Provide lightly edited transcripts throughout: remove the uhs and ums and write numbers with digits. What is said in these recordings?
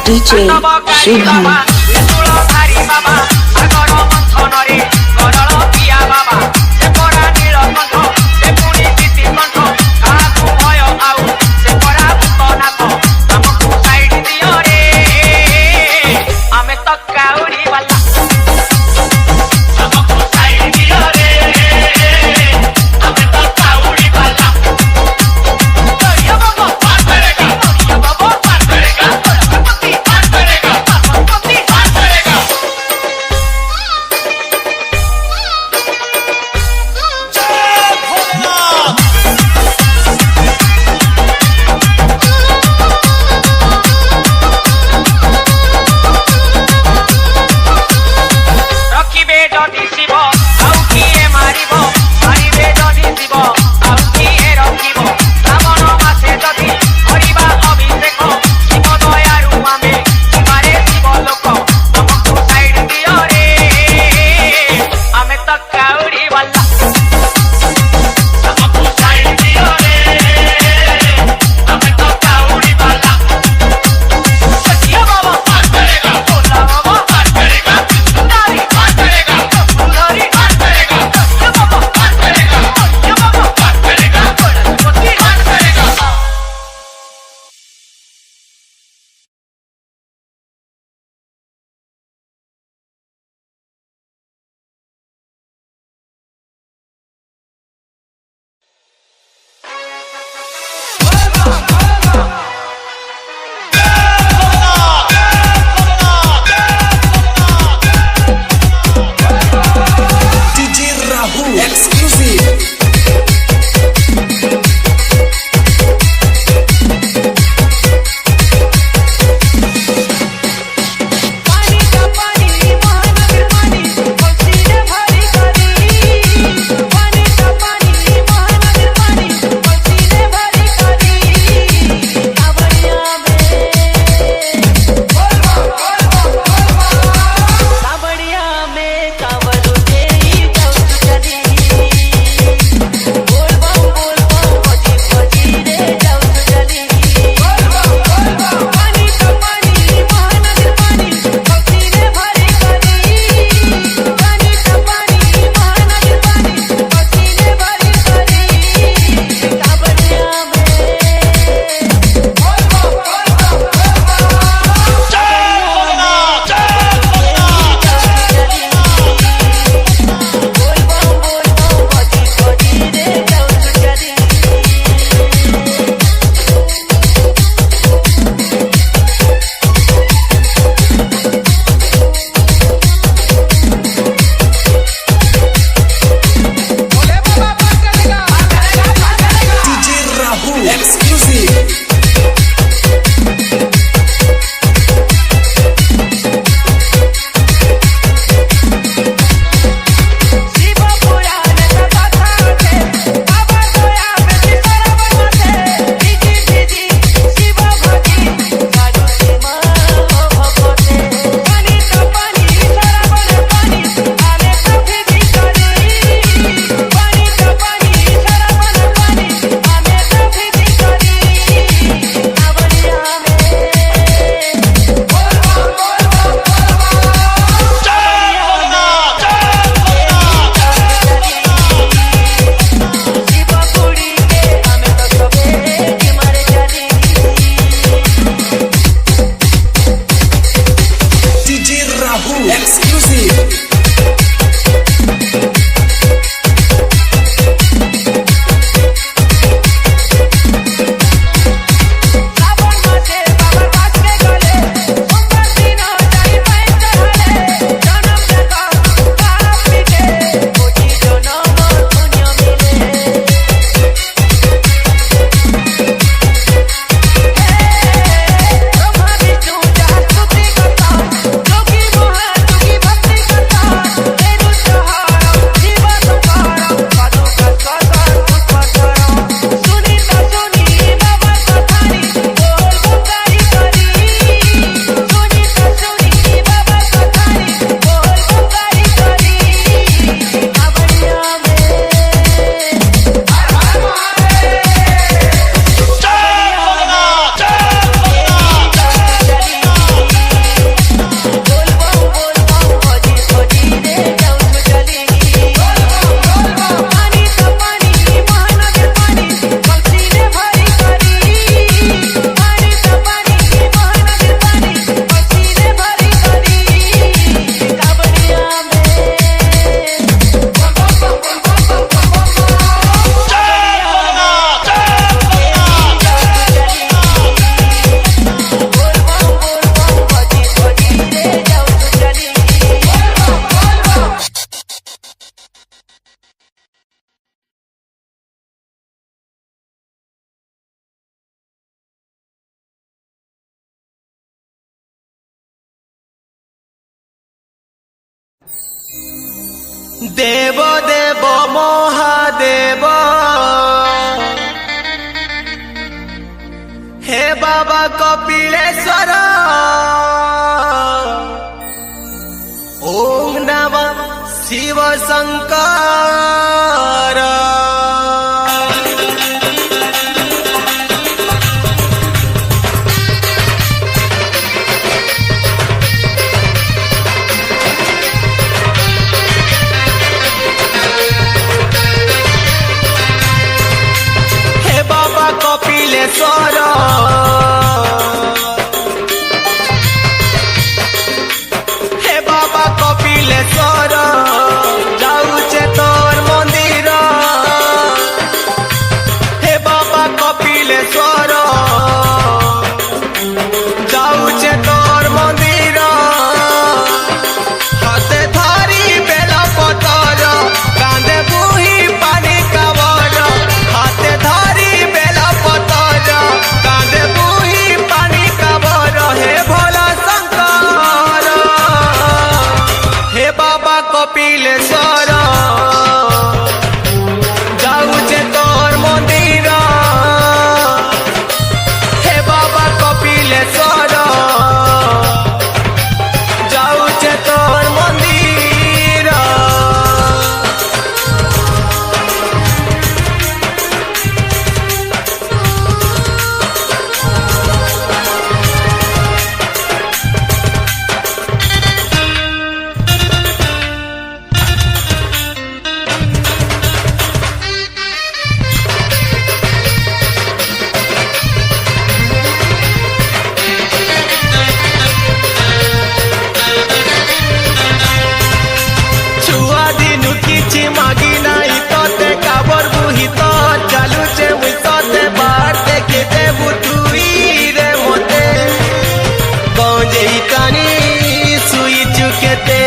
DJ Shubham. देव देव महादेव हे बाबा कपिलेश्वर ओम नमः शिव शंकर। हे बाबा कपिलेश्वर हे बाबा कपिलेश्वर जाऊचे तोर मंदिर हे बाबा कपिलेश्वर जाऊचे तोर मंदिर हाथे धारी बेला पतर कांदे बुही पानी कावर हाथे धारी बेला पतर कांदे बुही पानी कावर हे भोला शंकर हे बाबा कपिलेश्वर जाऊचे तोर मंदिर हे बाबा कपिलेश्वर जाऊचे तोर मंदिर। छुआ दिनु किछि मागी नाही तोते काबर बुही तो चालुचे मुई तोते बाहर देखे देबु तुई रे मोते गंजे कानी सुई चुकेते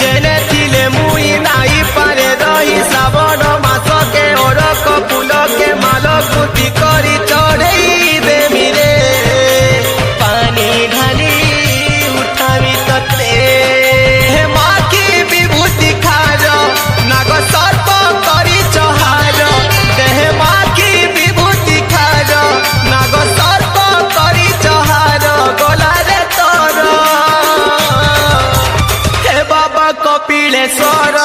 जेने थिले मुई नाही पारे रही श्रावण मासके ओरक फूलके माल गुति करी चढ़ई देमी रे पानी ढाली उठावी तते हे माँ की विभूति खार नाग सर्प करी चहार देह माँ की विभूति खार नाग सर्प करी चहार गोला रे तोर हे बाबा कपिलेश्वर